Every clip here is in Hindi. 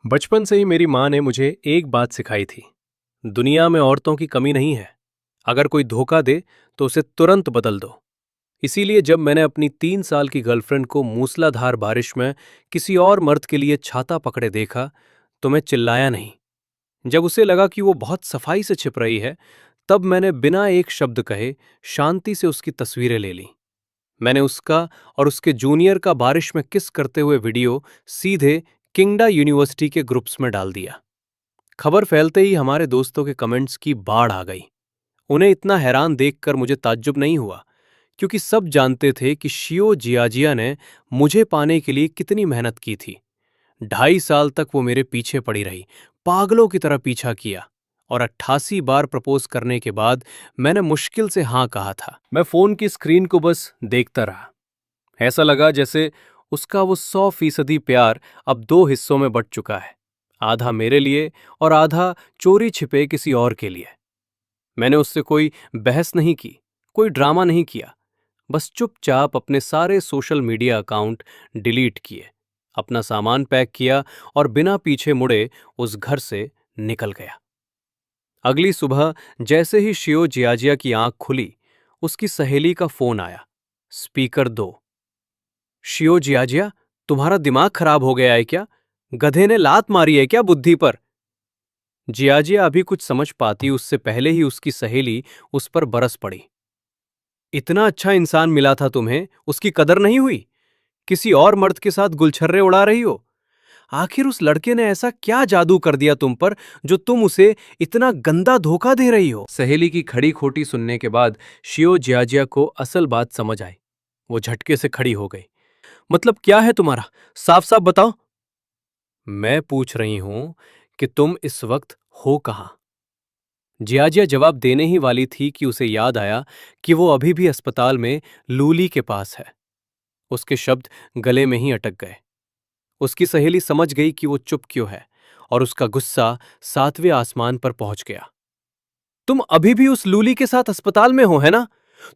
बचपन से ही मेरी माँ ने मुझे एक बात सिखाई थी। दुनिया में औरतों की कमी नहीं है। अगर कोई धोखा दे तो उसे तुरंत बदल दो। इसीलिए जब मैंने अपनी 3 साल की गर्लफ्रेंड को मूसलाधार बारिश में किसी और मर्द के लिए छाता पकड़े देखा तो मैं चिल्लाया नहीं। जब उसे लगा कि वो बहुत सफाई से छिप रही है, तब मैंने बिना एक शब्द कहे शांति से उसकी तस्वीरें ले ली। मैंने उसका और उसके जूनियर का बारिश में किस करते हुए वीडियो सीधे किंगडा यूनिवर्सिटी के ग्रुप्स में डाल दिया। खबर फैलते ही हमारे दोस्तों के कमेंट्स की बाढ़ आ गई। उन्हें इतना हैरान देखकर मुझे ताज्जुब नहीं हुआ, क्योंकि सब जानते थे कि शियो जियाजिया ने मुझे पाने के लिए कितनी मेहनत की थी। 2.5 साल तक वो मेरे पीछे पड़ी रही, पागलों की तरह पीछा किया, और 88 बार प्रपोज करने के बाद मैंने मुश्किल से हां कहा था। मैं फोन की स्क्रीन को बस देखता रहा। ऐसा लगा जैसे उसका वो 100% प्यार अब दो हिस्सों में बंट चुका है, आधा मेरे लिए और आधा चोरी छिपे किसी और के लिए। मैंने उससे कोई बहस नहीं की, कोई ड्रामा नहीं किया, बस चुपचाप अपने सारे सोशल मीडिया अकाउंट डिलीट किए, अपना सामान पैक किया और बिना पीछे मुड़े उस घर से निकल गया। अगली सुबह जैसे ही शियो जियाजिया की आंख खुली, उसकी सहेली का फोन आया। स्पीकर 2। शियो जियाजिया, तुम्हारा दिमाग खराब हो गया है क्या? गधे ने लात मारी है क्या बुद्धि पर? जियाजिया अभी कुछ समझ पाती उससे पहले ही उसकी सहेली उस पर बरस पड़ी। इतना अच्छा इंसान मिला था तुम्हें, उसकी कदर नहीं हुई? किसी और मर्द के साथ गुलछर्रे उड़ा रही हो? आखिर उस लड़के ने ऐसा क्या जादू कर दिया तुम पर जो तुम उसे इतना गंदा धोखा दे रही हो? सहेली की खड़ी खोटी सुनने के बाद शियो जियाजिया को असल बात समझ आई। वो झटके से खड़ी हो गई। मतलब क्या है तुम्हारा? साफ साफ बताओ। मैं पूछ रही हूं कि तुम इस वक्त हो कहां? जियाजिया जवाब देने ही वाली थी कि उसे याद आया कि वो अभी भी अस्पताल में लूली के पास है। उसके शब्द गले में ही अटक गए। उसकी सहेली समझ गई कि वो चुप क्यों है, और उसका गुस्सा 7वें आसमान पर पहुंच गया। तुम अभी भी उस लूली के साथ अस्पताल में हो, है ना?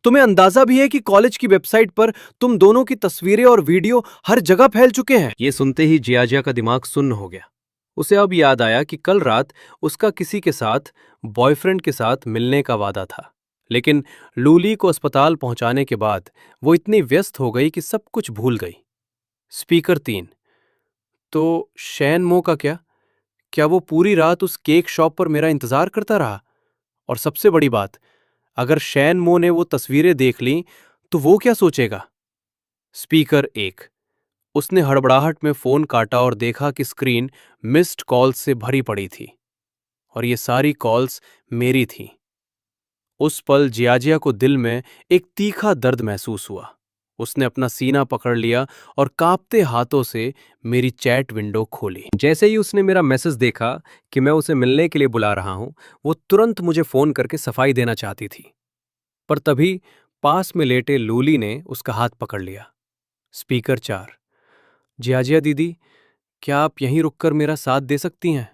तुम्हें अंदाजा भी है कि कॉलेज की वेबसाइट पर तुम दोनों की तस्वीरें और वीडियो हर जगह फैल चुके हैं? ये सुनते ही जियाजिया का दिमाग सुन्न हो गया। उसे अब याद आया कि कल रात उसका किसी के साथ, बॉयफ्रेंड के साथ मिलने का वादा था, लेकिन लूली को अस्पताल पहुंचाने के बाद वो इतनी व्यस्त हो गई कि सब कुछ भूल गई। स्पीकर 3। तो शैन मो का क्या? क्या वो पूरी रात उस केक शॉप पर मेरा इंतजार करता रहा? और सबसे बड़ी बात, अगर शैन मो ने वो तस्वीरें देख लीं तो वो क्या सोचेगा? स्पीकर 1। उसने हड़बड़ाहट में फोन काटा और देखा कि स्क्रीन मिस्ड कॉल्स से भरी पड़ी थी, और ये सारी कॉल्स मेरी थीं। उस पल जियाजिया को दिल में एक तीखा दर्द महसूस हुआ। उसने अपना सीना पकड़ लिया और कांपते हाथों से मेरी चैट विंडो खोली। जैसे ही उसने मेरा मैसेज देखा कि मैं उसे मिलने के लिए बुला रहा हूं, वो तुरंत मुझे फोन करके सफाई देना चाहती थी। पर तभी पास में लेटे लूली ने उसका हाथ पकड़ लिया। स्पीकर 4। जियाजिया दीदी, क्या आप यहीं रुककर मेरा साथ दे सकती हैं?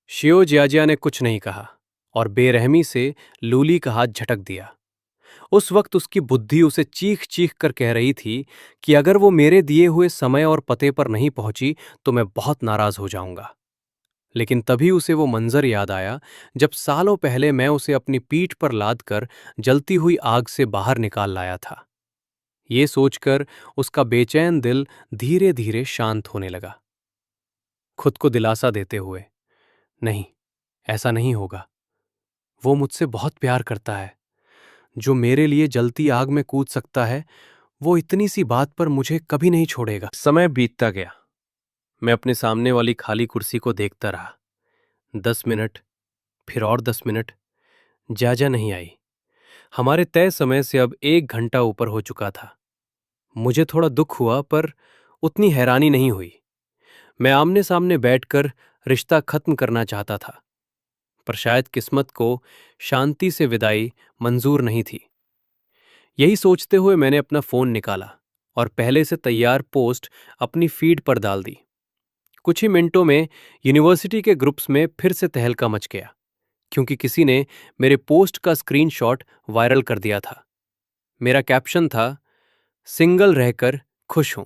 शियो जियाजिया ने कुछ नहीं कहा और बेरहमी से लूली का हाथ झटक दिया। उस वक्त उसकी बुद्धि उसे चीख चीख कर कह रही थी कि अगर वो मेरे दिए हुए समय और पते पर नहीं पहुंची तो मैं बहुत नाराज हो जाऊंगा। लेकिन तभी उसे वो मंजर याद आया जब सालों पहले मैं उसे अपनी पीठ पर लादकर जलती हुई आग से बाहर निकाल लाया था। ये सोचकर उसका बेचैन दिल धीरे धीरे शांत होने लगा। खुद को दिलासा देते हुए, नहीं, ऐसा नहीं होगा। वो मुझसे बहुत प्यार करता है। जो मेरे लिए जलती आग में कूद सकता है, वो इतनी सी बात पर मुझे कभी नहीं छोड़ेगा। समय बीतता गया। मैं अपने सामने वाली खाली कुर्सी को देखता रहा। 10 मिनट, फिर और 10 मिनट। जाजा नहीं आई। हमारे तय समय से अब 1 घंटा ऊपर हो चुका था। मुझे थोड़ा दुख हुआ, पर उतनी हैरानी नहीं हुई। मैं आमने सामने बैठकर रिश्ता खत्म करना चाहता था, पर शायद किस्मत को शांति से विदाई मंजूर नहीं थी। यही सोचते हुए मैंने अपना फोन निकाला और पहले से तैयार पोस्ट अपनी फीड पर डाल दी। कुछ ही मिनटों में यूनिवर्सिटी के ग्रुप्स में फिर से तहलका मच गया, क्योंकि किसी ने मेरे पोस्ट का स्क्रीनशॉट वायरल कर दिया था। मेरा कैप्शन था, सिंगल रहकर खुश हूं।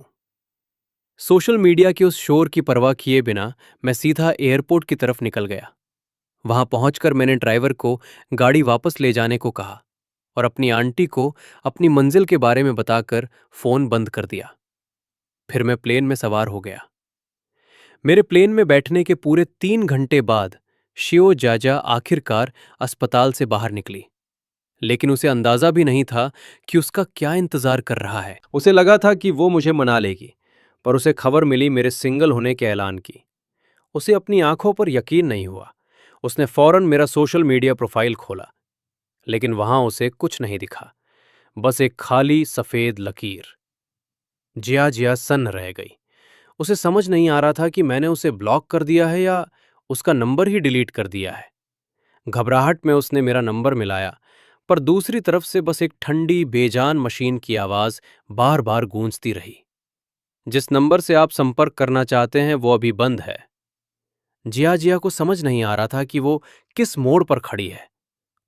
सोशल मीडिया के उस शोर की परवाह किए बिना मैं सीधा एयरपोर्ट की तरफ निकल गया। वहां पहुंचकर मैंने ड्राइवर को गाड़ी वापस ले जाने को कहा और अपनी आंटी को अपनी मंजिल के बारे में बताकर फोन बंद कर दिया। फिर मैं प्लेन में सवार हो गया। मेरे प्लेन में बैठने के पूरे 3 घंटे बाद शियो जाजा आखिरकार अस्पताल से बाहर निकली। लेकिन उसे अंदाजा भी नहीं था कि उसका क्या इंतजार कर रहा है। उसे लगा था कि वो मुझे मना लेगी, पर उसे खबर मिली मेरे सिंगल होने के ऐलान की। उसे अपनी आंखों पर यकीन नहीं हुआ। उसने फौरन मेरा सोशल मीडिया प्रोफाइल खोला, लेकिन वहां उसे कुछ नहीं दिखा, बस एक खाली सफेद लकीर। जिया जिया सन्न रह गई। उसे समझ नहीं आ रहा था कि मैंने उसे ब्लॉक कर दिया है या उसका नंबर ही डिलीट कर दिया है। घबराहट में उसने मेरा नंबर मिलाया, पर दूसरी तरफ से बस एक ठंडी बेजान मशीन की आवाज बार बार गूंजती रही। जिस नंबर से आप संपर्क करना चाहते हैं वो अभी बंद है। जिया जिया को समझ नहीं आ रहा था कि वो किस मोड़ पर खड़ी है।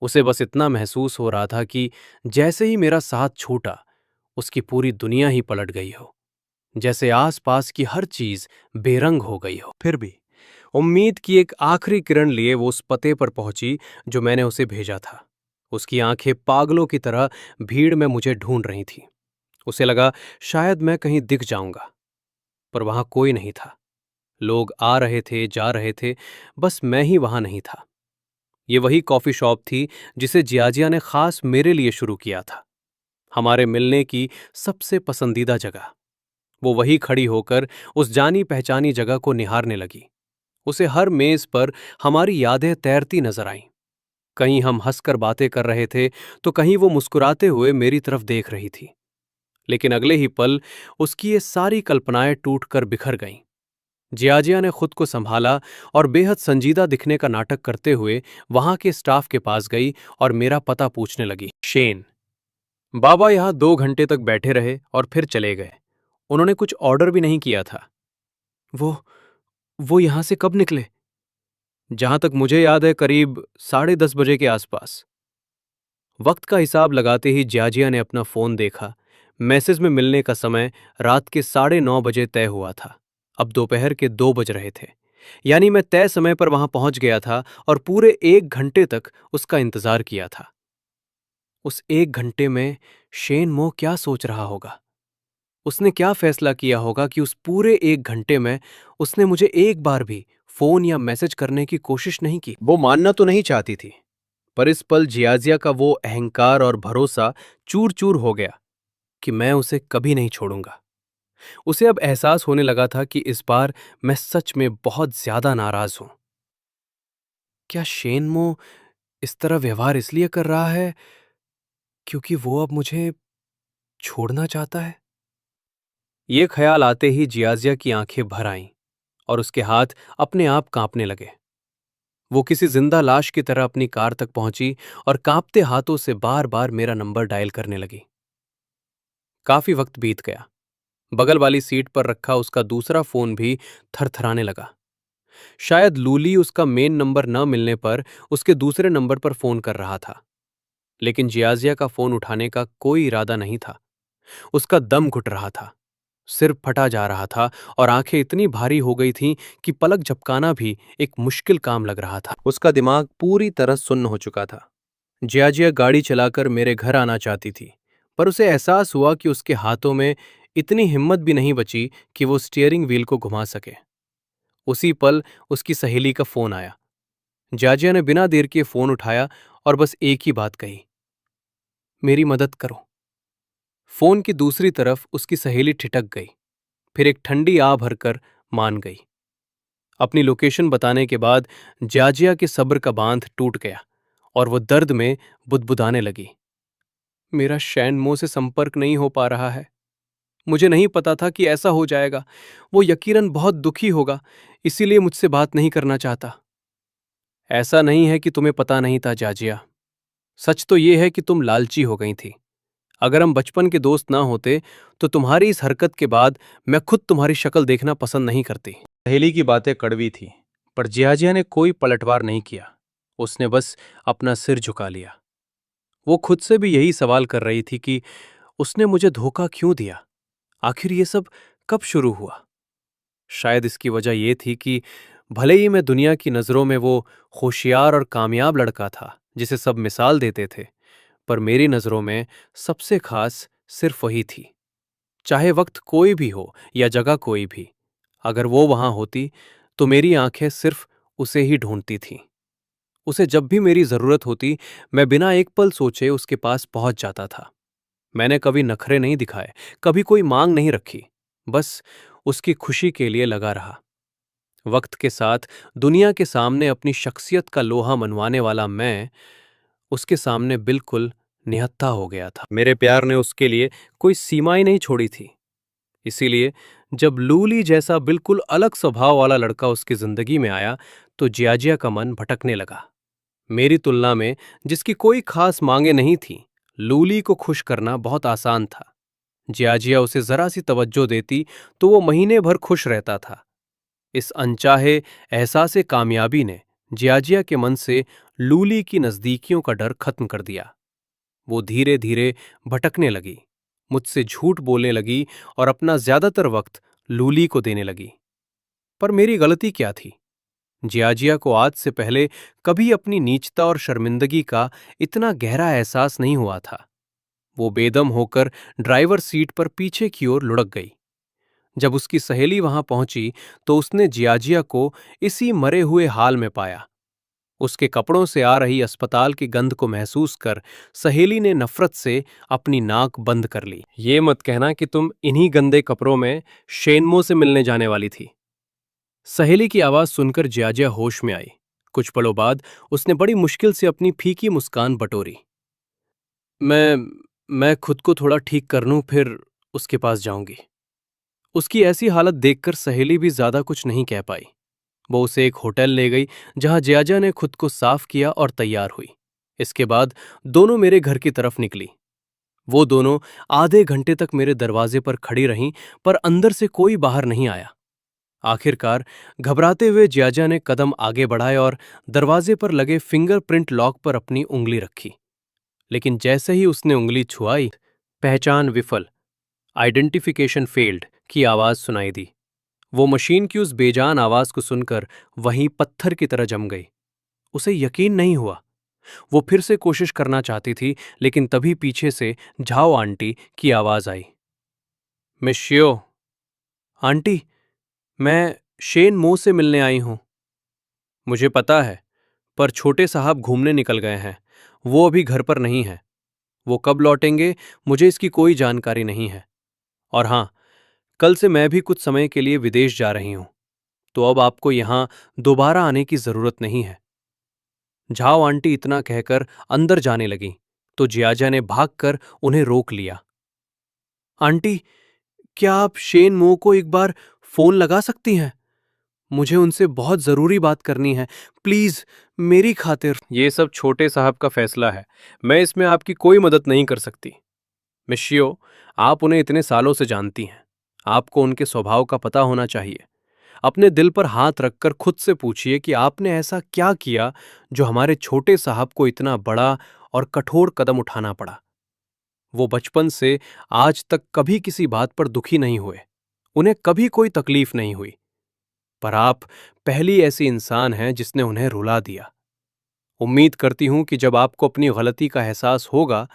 उसे बस इतना महसूस हो रहा था कि जैसे ही मेरा साथ छूटा, उसकी पूरी दुनिया ही पलट गई हो, जैसे आसपास की हर चीज बेरंग हो गई हो। फिर भी उम्मीद की एक आखिरी किरण लिए वो उस पते पर पहुंची जो मैंने उसे भेजा था। उसकी आंखें पागलों की तरह भीड़ में मुझे ढूंढ रही थीं। उसे लगा शायद मैं कहीं दिख जाऊंगा, पर वहां कोई नहीं था। लोग आ रहे थे, जा रहे थे, बस मैं ही वहां नहीं था। ये वही कॉफी शॉप थी जिसे जियाजिया ने खास मेरे लिए शुरू किया था, हमारे मिलने की सबसे पसंदीदा जगह। वो वही खड़ी होकर उस जानी पहचानी जगह को निहारने लगी। उसे हर मेज पर हमारी यादें तैरती नजर आईं। कहीं हम हंसकर बातें कर रहे थे, तो कहीं वो मुस्कुराते हुए मेरी तरफ देख रही थी। लेकिन अगले ही पल उसकी ये सारी कल्पनाएं टूटकर बिखर गईं। जियाजिया ने खुद को संभाला और बेहद संजीदा दिखने का नाटक करते हुए वहां के स्टाफ के पास गई और मेरा पता पूछने लगी। शेन। बाबा यहां 2 घंटे तक बैठे रहे और फिर चले गए। उन्होंने कुछ ऑर्डर भी नहीं किया था। वो वो यहां से कब निकले? जहां तक मुझे याद है, करीब 10:30 बजे के आसपास। वक्त का हिसाब लगाते ही जियाजिया ने अपना फोन देखा। मैसेज में मिलने का समय रात के 9:30 बजे तय हुआ था। अब दोपहर के 2 बज रहे थे, यानी मैं तय समय पर वहां पहुंच गया था और पूरे 1 घंटे तक उसका इंतजार किया था। उस 1 घंटे में शेन मो क्या सोच रहा होगा? उसने क्या फैसला किया होगा कि उस पूरे 1 घंटे में उसने मुझे एक बार भी फोन या मैसेज करने की कोशिश नहीं की? वो मानना तो नहीं चाहती थी, पर इस पल जियाजिया का वो अहंकार और भरोसा चूर चूर हो गया कि मैं उसे कभी नहीं छोड़ूंगा। उसे अब एहसास होने लगा था कि इस बार मैं सच में बहुत ज्यादा नाराज हूं। क्या शेनमो इस तरह व्यवहार इसलिए कर रहा है क्योंकि वो अब मुझे छोड़ना चाहता है? ये ख्याल आते ही जियाजिया की आंखें भर आईं और उसके हाथ अपने आप कांपने लगे। वो किसी जिंदा लाश की तरह अपनी कार तक पहुंची और कांपते हाथों से बार बार मेरा नंबर डायल करने लगी। काफी वक्त बीत गया। बगल वाली सीट पर रखा उसका दूसरा फोन भी थरथराने लगा। शायद लूली उसका मेन नंबर न मिलने पर उसके दूसरे नंबर पर फोन कर रहा था। लेकिन जियाजिया का फोन उठाने का कोई इरादा नहीं था। उसका दम घुट रहा था, सिर फटा जा रहा था और आंखें इतनी भारी हो गई थीं कि पलक झपकाना भी एक मुश्किल काम लग रहा था। उसका दिमाग पूरी तरह सुन्न हो चुका था। जियाजिया गाड़ी चलाकर मेरे घर आना चाहती थी, पर उसे एहसास हुआ कि उसके हाथों में इतनी हिम्मत भी नहीं बची कि वो स्टीयरिंग व्हील को घुमा सके। उसी पल उसकी सहेली का फोन आया। जियाजिया ने बिना देर किए फोन उठाया और बस एक ही बात कही, मेरी मदद करो। फोन की दूसरी तरफ उसकी सहेली ठिठक गई, फिर एक ठंडी आ भरकर मान गई। अपनी लोकेशन बताने के बाद जियाजिया के सब्र का बांध टूट गया और वो दर्द में बुदबुदाने लगी। मेरा शैनमो से संपर्क नहीं हो पा रहा है। मुझे नहीं पता था कि ऐसा हो जाएगा। वो यकीनन बहुत दुखी होगा, इसीलिए मुझसे बात नहीं करना चाहता। ऐसा नहीं है कि तुम्हें पता नहीं था जाजिया। सच तो ये है कि तुम लालची हो गई थी। अगर हम बचपन के दोस्त ना होते तो तुम्हारी इस हरकत के बाद मैं खुद तुम्हारी शक्ल देखना पसंद नहीं करती। सहेली की बातें कड़वी थी, पर जियाजिया ने कोई पलटवार नहीं किया। उसने बस अपना सिर झुका लिया। वो खुद से भी यही सवाल कर रही थी कि उसने मुझे धोखा क्यों दिया। आखिर ये सब कब शुरू हुआ? शायद इसकी वजह ये थी कि भले ही मैं दुनिया की नज़रों में वो होशियार और कामयाब लड़का था जिसे सब मिसाल देते थे, पर मेरी नज़रों में सबसे खास सिर्फ वही थी। चाहे वक्त कोई भी हो या जगह कोई भी, अगर वो वहां होती तो मेरी आंखें सिर्फ उसे ही ढूंढती थीं। उसे जब भी मेरी जरूरत होती, मैं बिना एक पल सोचे उसके पास पहुंच जाता था। मैंने कभी नखरे नहीं दिखाए, कभी कोई मांग नहीं रखी, बस उसकी खुशी के लिए लगा रहा। वक्त के साथ दुनिया के सामने अपनी शख्सियत का लोहा मनवाने वाला मैं उसके सामने बिल्कुल निहत्था हो गया था। मेरे प्यार ने उसके लिए कोई सीमाएं नहीं छोड़ी थी। इसीलिए जब लूली जैसा बिल्कुल अलग स्वभाव वाला लड़का उसकी जिंदगी में आया तो जियाजिया का मन भटकने लगा। मेरी तुलना में, जिसकी कोई खास मांगे नहीं थी, लूली को खुश करना बहुत आसान था। जियाजिया उसे जरा सी तवज्जो देती तो वो महीने भर खुश रहता था। इस अनचाहे एहसासे कामयाबी ने जियाजिया के मन से लूली की नजदीकियों का डर खत्म कर दिया। वो धीरे धीरे भटकने लगी, मुझसे झूठ बोलने लगी और अपना ज्यादातर वक्त लूली को देने लगी। पर मेरी गलती क्या थी? जियाजिया को आज से पहले कभी अपनी नीचता और शर्मिंदगी का इतना गहरा एहसास नहीं हुआ था। वो बेदम होकर ड्राइवर सीट पर पीछे की ओर लुढ़क गई। जब उसकी सहेली वहां पहुंची तो उसने जियाजिया को इसी मरे हुए हाल में पाया। उसके कपड़ों से आ रही अस्पताल की गंध को महसूस कर सहेली ने नफरत से अपनी नाक बंद कर ली। ये मत कहना कि तुम इन्हीं गंदे कपड़ों में शेनमो से मिलने जाने वाली थी। सहेली की आवाज सुनकर जियाजिया होश में आई। कुछ पलों बाद उसने बड़ी मुश्किल से अपनी फीकी मुस्कान बटोरी। मैं खुद को थोड़ा ठीक कर लूं, फिर उसके पास जाऊंगी। उसकी ऐसी हालत देखकर सहेली भी ज्यादा कुछ नहीं कह पाई। वो उसे एक होटल ले गई जहां जियाजिया ने खुद को साफ किया और तैयार हुई। इसके बाद दोनों मेरे घर की तरफ निकली। वो दोनों आधे घंटे तक मेरे दरवाजे पर खड़ी रहीं, पर अंदर से कोई बाहर नहीं आया। आखिरकार घबराते हुए जियाजिया ने कदम आगे बढ़ाए और दरवाजे पर लगे फिंगरप्रिंट लॉक पर अपनी उंगली रखी। लेकिन जैसे ही उसने उंगली छुआई, पहचान विफल, आइडेंटिफिकेशन फेल्ड की आवाज सुनाई दी। वो मशीन की उस बेजान आवाज को सुनकर वहीं पत्थर की तरह जम गई। उसे यकीन नहीं हुआ। वो फिर से कोशिश करना चाहती थी, लेकिन तभी पीछे से झाओ आंटी की आवाज आई। मिशियो। आंटी, मैं शेन मो से मिलने आई हूं। मुझे पता है, पर छोटे साहब घूमने निकल गए हैं। वो अभी घर पर नहीं है। वो कब लौटेंगे मुझे इसकी कोई जानकारी नहीं है। और हां, कल से मैं भी कुछ समय के लिए विदेश जा रही हूं, तो अब आपको यहां दोबारा आने की जरूरत नहीं है। झाओ आंटी इतना कहकर अंदर जाने लगी तो जियाजा ने भागकर उन्हें रोक लिया। आंटी, क्या आप शेन मो को एक बार फोन लगा सकती हैं? मुझे उनसे बहुत जरूरी बात करनी है, प्लीज, मेरी खातिर। ये सब छोटे साहब का फैसला है, मैं इसमें आपकी कोई मदद नहीं कर सकती। मिशियो, आप उन्हें इतने सालों से जानती हैं, आपको उनके स्वभाव का पता होना चाहिए। अपने दिल पर हाथ रखकर खुद से पूछिए कि आपने ऐसा क्या किया जो हमारे छोटे साहब को इतना बड़ा और कठोर कदम उठाना पड़ा। वो बचपन से आज तक कभी किसी बात पर दुखी नहीं हुए, उन्हें कभी कोई तकलीफ नहीं हुई, पर आप पहली ऐसी इंसान हैं जिसने उन्हें रुला दिया। उम्मीद करती हूं कि जब आपको अपनी गलती का एहसास होगा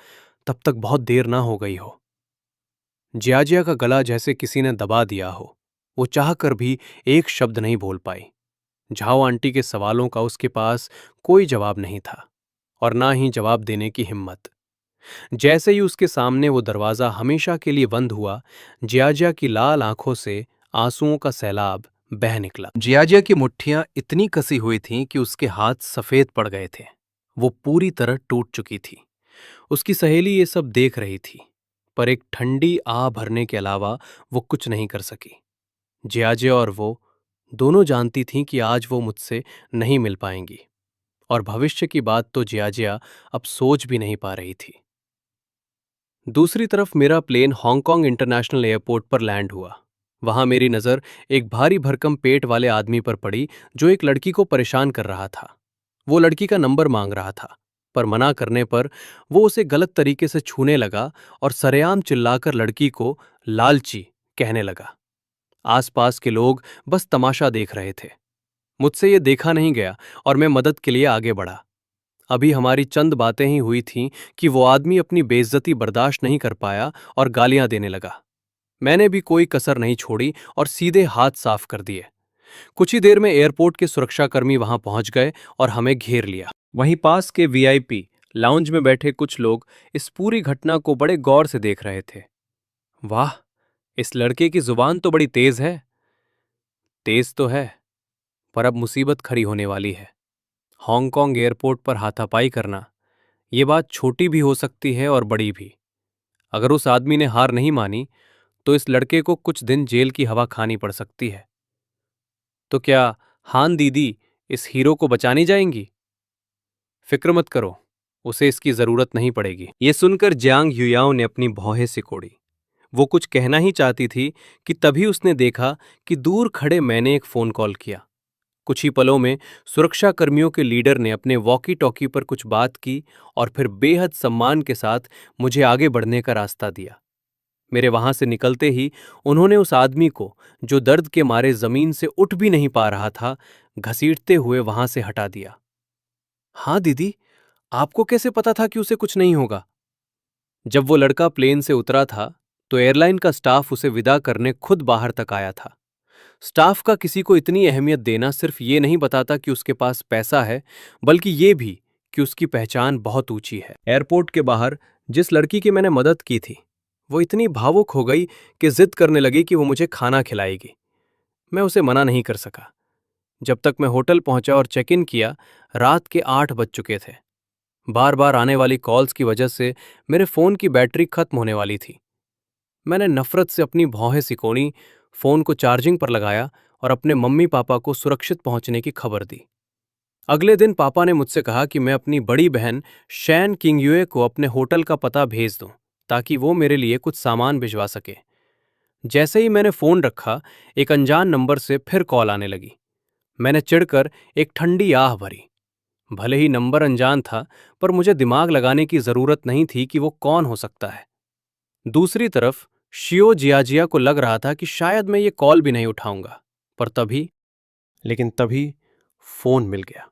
तब तक बहुत देर ना हो गई हो। जियाजिया का गला जैसे किसी ने दबा दिया हो। वो चाहकर भी एक शब्द नहीं बोल पाई। झाओ आंटी के सवालों का उसके पास कोई जवाब नहीं था और ना ही जवाब देने की हिम्मत। जैसे ही उसके सामने वो दरवाजा हमेशा के लिए बंद हुआ, जियाजिया की लाल आंखों से आंसुओं का सैलाब बह निकला। जियाजिया की मुट्ठियां इतनी कसी हुई थीं कि उसके हाथ सफेद पड़ गए थे। वो पूरी तरह टूट चुकी थी। उसकी सहेली ये सब देख रही थी, पर एक ठंडी आह भरने के अलावा वो कुछ नहीं कर सकी। जियाजिया और वो दोनों जानती थीं कि आज वो मुझसे नहीं मिल पाएंगी, और भविष्य की बात तो जियाजिया अब सोच भी नहीं पा रही थी। दूसरी तरफ मेरा प्लेन हांगकांग इंटरनेशनल एयरपोर्ट पर लैंड हुआ। वहां मेरी नज़र एक भारी भरकम पेट वाले आदमी पर पड़ी जो एक लड़की को परेशान कर रहा था। वो लड़की का नंबर मांग रहा था, पर मना करने पर वो उसे गलत तरीके से छूने लगा और सरेआम चिल्लाकर लड़की को लालची कहने लगा। आसपास के लोग बस तमाशा देख रहे थे। मुझसे ये देखा नहीं गया और मैं मदद के लिए आगे बढ़ा। अभी हमारी चंद बातें ही हुई थीं कि वो आदमी अपनी बेइज्जती बर्दाश्त नहीं कर पाया और गालियां देने लगा। मैंने भी कोई कसर नहीं छोड़ी और सीधे हाथ साफ कर दिए। कुछ ही देर में एयरपोर्ट के सुरक्षाकर्मी वहां पहुंच गए और हमें घेर लिया। वहीं पास के वीआईपी लाउंज में बैठे कुछ लोग इस पूरी घटना को बड़े गौर से देख रहे थे। वाह, इस लड़के की जुबान तो बड़ी तेज है। तेज तो है, पर अब मुसीबत खड़ी होने वाली है। हांगकांग एयरपोर्ट पर हाथापाई करना, ये बात छोटी भी हो सकती है और बड़ी भी। अगर उस आदमी ने हार नहीं मानी तो इस लड़के को कुछ दिन जेल की हवा खानी पड़ सकती है। तो क्या हान दीदी इस हीरो को बचाने जाएंगी? फिक्र मत करो, उसे इसकी जरूरत नहीं पड़ेगी। ये सुनकर जियांग युयाओ ने अपनी भौहें सिकोड़ी। वो कुछ कहना ही चाहती थी कि तभी उसने देखा कि दूर खड़े मैंने एक फोन कॉल किया। कुछ ही पलों में सुरक्षा कर्मियों के लीडर ने अपने वॉकी टॉकी पर कुछ बात की और फिर बेहद सम्मान के साथ मुझे आगे बढ़ने का रास्ता दिया। मेरे वहां से निकलते ही उन्होंने उस आदमी को, जो दर्द के मारे जमीन से उठ भी नहीं पा रहा था, घसीटते हुए वहां से हटा दिया। हाँ दीदी, आपको कैसे पता था कि उसे कुछ नहीं होगा? जब वो लड़का प्लेन से उतरा था तो एयरलाइन का स्टाफ उसे विदा करने खुद बाहर तक आया था। स्टाफ का किसी को इतनी अहमियत देना सिर्फ ये नहीं बताता कि उसके पास पैसा है, बल्कि ये भी कि उसकी पहचान बहुत ऊंची है। एयरपोर्ट के बाहर जिस लड़की की मैंने मदद की थी, वो इतनी भावुक हो गई कि जिद करने लगी कि वो मुझे खाना खिलाएगी। मैं उसे मना नहीं कर सका। जब तक मैं होटल पहुंचा और चेक इन किया, रात के 8 बज चुके थे। बार बार आने वाली कॉल्स की वजह से मेरे फोन की बैटरी खत्म होने वाली थी। मैंने नफरत से अपनी भौहें सिकोड़ी, फोन को चार्जिंग पर लगाया और अपने मम्मी पापा को सुरक्षित पहुंचने की खबर दी। अगले दिन पापा ने मुझसे कहा कि मैं अपनी बड़ी बहन शैन किंगयुए को अपने होटल का पता भेज दूं ताकि वो मेरे लिए कुछ सामान भिजवा सके। जैसे ही मैंने फोन रखा, एक अनजान नंबर से फिर कॉल आने लगी। मैंने चिढ़कर एक ठंडी आह भरी। भले ही नंबर अनजान था, पर मुझे दिमाग लगाने की जरूरत नहीं थी कि वो कौन हो सकता है। दूसरी तरफ शियो जियाजिया को लग रहा था कि शायद मैं ये कॉल भी नहीं उठाऊंगा, पर तभी फोन मिल गया।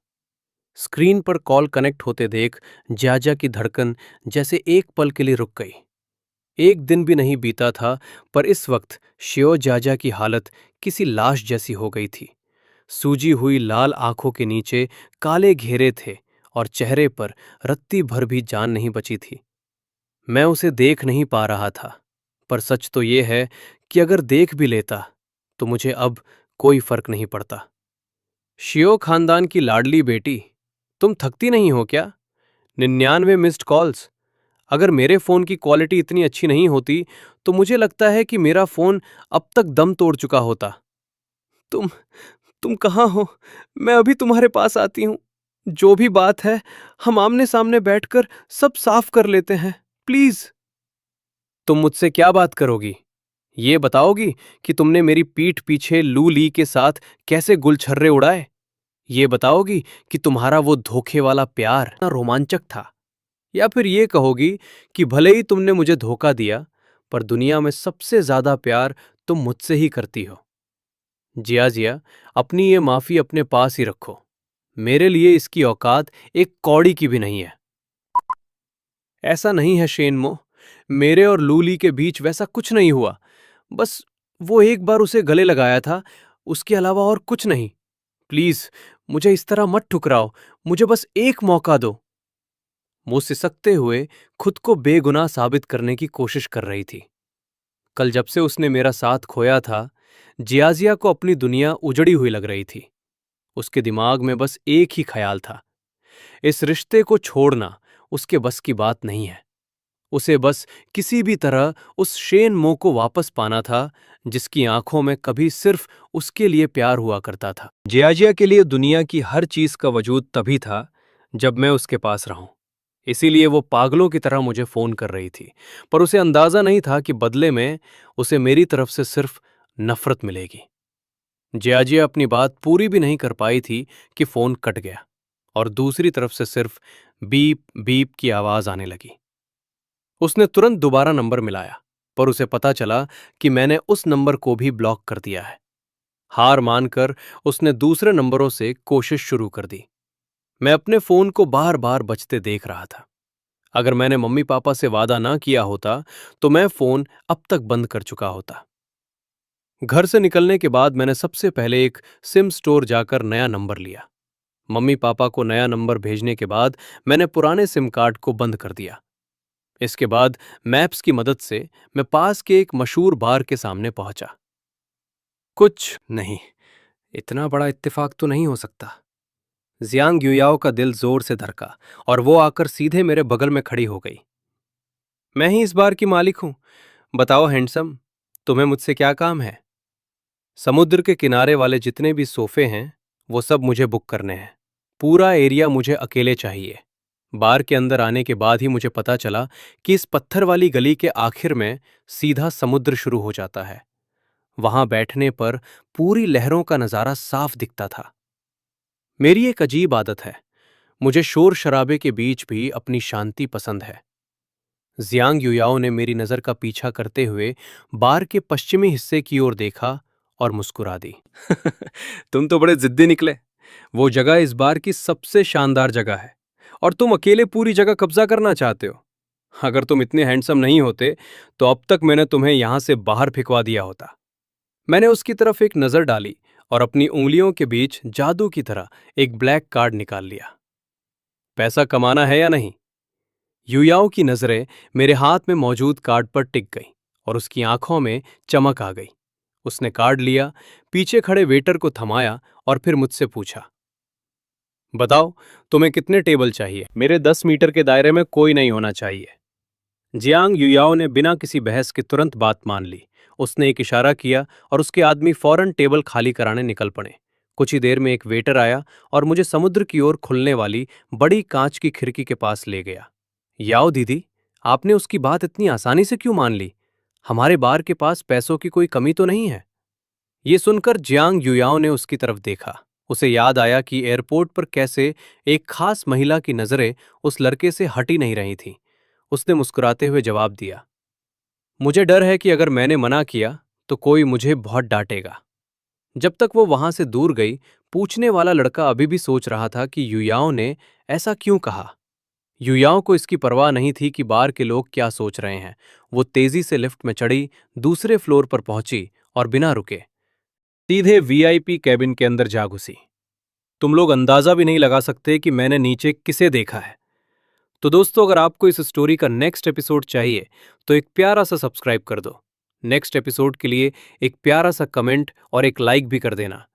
स्क्रीन पर कॉल कनेक्ट होते देख जियाजिया की धड़कन जैसे एक पल के लिए रुक गई। एक दिन भी नहीं बीता था, पर इस वक्त शियो जियाजिया की हालत किसी लाश जैसी हो गई थी। सूजी हुई लाल आंखों के नीचे काले घेरे थे और चेहरे पर रत्ती भर भी जान नहीं बची थी। मैं उसे देख नहीं पा रहा था, पर सच तो ये है कि अगर देख भी लेता तो मुझे अब कोई फर्क नहीं पड़ता। शियो खानदान की लाडली बेटी, तुम थकती नहीं हो क्या? 99 मिस्ड कॉल्स। अगर मेरे फोन की क्वालिटी इतनी अच्छी नहीं होती तो मुझे लगता है कि मेरा फोन अब तक दम तोड़ चुका होता। तुम तुम कहाँ हो? मैं अभी तुम्हारे पास आती हूँ। जो भी बात है, हम आमने सामने बैठकर सब साफ कर लेते हैं, प्लीज। तुम मुझसे क्या बात करोगी? ये बताओगी कि तुमने मेरी पीठ पीछे लू ली के साथ कैसे गुलछर्रे उड़ाए? ये बताओगी कि तुम्हारा वो धोखे वाला प्यार कितना रोमांचक था? या फिर ये कहोगी कि भले ही तुमने मुझे धोखा दिया, पर दुनिया में सबसे ज्यादा प्यार तुम मुझसे ही करती हो? जिया, अपनी ये माफी अपने पास ही रखो। मेरे लिए इसकी औकात एक कौड़ी की भी नहीं है। ऐसा नहीं है शेनमो, मेरे और लूली के बीच वैसा कुछ नहीं हुआ। बस वो एक बार उसे गले लगाया था, उसके अलावा और कुछ नहीं। प्लीज मुझे इस तरह मत ठुकराओ, मुझे बस एक मौका दो। वो सिसकते हुए खुद को बेगुनाह साबित करने की कोशिश कर रही थी। कल जब से उसने मेरा साथ खोया था, जियाजिया को अपनी दुनिया उजड़ी हुई लग रही थी। उसके दिमाग में बस एक ही ख्याल था, इस रिश्ते को छोड़ना उसके बस की बात नहीं है। उसे बस किसी भी तरह उस शेन मो को वापस पाना था, जिसकी आंखों में कभी सिर्फ उसके लिए प्यार हुआ करता था। जियाजिया के लिए दुनिया की हर चीज का वजूद तभी था जब मैं उसके पास रहूं। इसीलिए वो पागलों की तरह मुझे फोन कर रही थी, पर उसे अंदाजा नहीं था कि बदले में उसे मेरी तरफ से सिर्फ नफरत मिलेगी। जियाजिया अपनी बात पूरी भी नहीं कर पाई थी कि फोन कट गया और दूसरी तरफ से सिर्फ बीप बीप की आवाज आने लगी। उसने तुरंत दोबारा नंबर मिलाया। पर उसे पता चला कि मैंने उस नंबर को भी ब्लॉक कर दिया है। हार मानकर उसने दूसरे नंबरों से कोशिश शुरू कर दी। मैं अपने फोन को बार बार बजते देख रहा था। अगर मैंने मम्मी पापा से वादा ना किया होता तो मैं फोन अब तक बंद कर चुका होता। घर से निकलने के बाद मैंने सबसे पहले एक सिम स्टोर जाकर नया नंबर लिया। मम्मी पापा को नया नंबर भेजने के बाद मैंने पुराने सिम कार्ड को बंद कर दिया। इसके बाद मैप्स की मदद से मैं पास के एक मशहूर बार के सामने पहुंचा। कुछ नहीं, इतना बड़ा इत्तेफाक तो नहीं हो सकता। जियांग युयाओ का दिल जोर से धड़का और वो आकर सीधे मेरे बगल में खड़ी हो गई। मैं ही इस बार की मालिक हूं। बताओ हैंडसम, तुम्हें मुझसे क्या काम है? समुद्र के किनारे वाले जितने भी सोफे हैं वो सब मुझे बुक करने हैं। पूरा एरिया मुझे अकेले चाहिए। बार के अंदर आने के बाद ही मुझे पता चला कि इस पत्थर वाली गली के आखिर में सीधा समुद्र शुरू हो जाता है। वहां बैठने पर पूरी लहरों का नजारा साफ दिखता था। मेरी एक अजीब आदत है, मुझे शोर शराबे के बीच भी अपनी शांति पसंद है। जियांग युयाओ ने मेरी नजर का पीछा करते हुए बार के पश्चिमी हिस्से की ओर देखा और मुस्कुरा दी। तुम तो बड़े जिद्दी निकले। वो जगह इस बार की सबसे शानदार जगह है और तुम अकेले पूरी जगह कब्जा करना चाहते हो। अगर तुम इतने हैंडसम नहीं होते तो अब तक मैंने तुम्हें यहां से बाहर फिकवा दिया होता। मैंने उसकी तरफ एक नजर डाली और अपनी उंगलियों के बीच जादू की तरह एक ब्लैक कार्ड निकाल लिया। पैसा कमाना है या नहीं? युयाओ की नजरें मेरे हाथ में मौजूद कार्ड पर टिक गईं और उसकी आंखों में चमक आ गई। उसने कार्ड लिया, पीछे खड़े वेटर को थमाया और फिर मुझसे पूछा, बताओ तुम्हें कितने टेबल चाहिए? मेरे 10 मीटर के दायरे में कोई नहीं होना चाहिए। जियांग युयाओ ने बिना किसी बहस के तुरंत बात मान ली। उसने एक इशारा किया और उसके आदमी फौरन टेबल खाली कराने निकल पड़े। कुछ ही देर में एक वेटर आया और मुझे समुद्र की ओर खुलने वाली बड़ी कांच की खिड़की के पास ले गया। याओ दीदी, आपने उसकी बात इतनी आसानी से क्यों मान ली? हमारे बार के पास पैसों की कोई कमी तो नहीं है। ये सुनकर जियांग युयाओ ने उसकी तरफ देखा। उसे याद आया कि एयरपोर्ट पर कैसे एक खास महिला की नजरें उस लड़के से हटी नहीं रही थीं। उसने मुस्कुराते हुए जवाब दिया, मुझे डर है कि अगर मैंने मना किया तो कोई मुझे बहुत डांटेगा। जब तक वो वहां से दूर गई, पूछने वाला लड़का अभी भी सोच रहा था कि युयाओ ने ऐसा क्यों कहा। युयाओं को इसकी परवाह नहीं थी कि बार के लोग क्या सोच रहे हैं। वो तेजी से लिफ्ट में चढ़ी, दूसरे फ्लोर पर पहुंची और बिना रुके सीधे वीआईपी कैबिन के अंदर जा घुसी। तुम लोग अंदाजा भी नहीं लगा सकते कि मैंने नीचे किसे देखा है। तो दोस्तों, अगर आपको इस स्टोरी का नेक्स्ट एपिसोड चाहिए तो एक प्यारा सा सब्सक्राइब कर दो। नेक्स्ट एपिसोड के लिए एक प्यारा सा कमेंट और एक लाइक भी कर देना।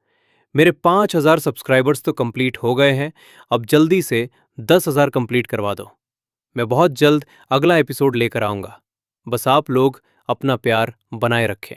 मेरे 5,000 सब्सक्राइबर्स तो कंप्लीट हो गए हैं। अब जल्दी से 10,000 कंप्लीट करवा दो। मैं बहुत जल्द अगला एपिसोड लेकर आऊंगा। बस आप लोग अपना प्यार बनाए रखें।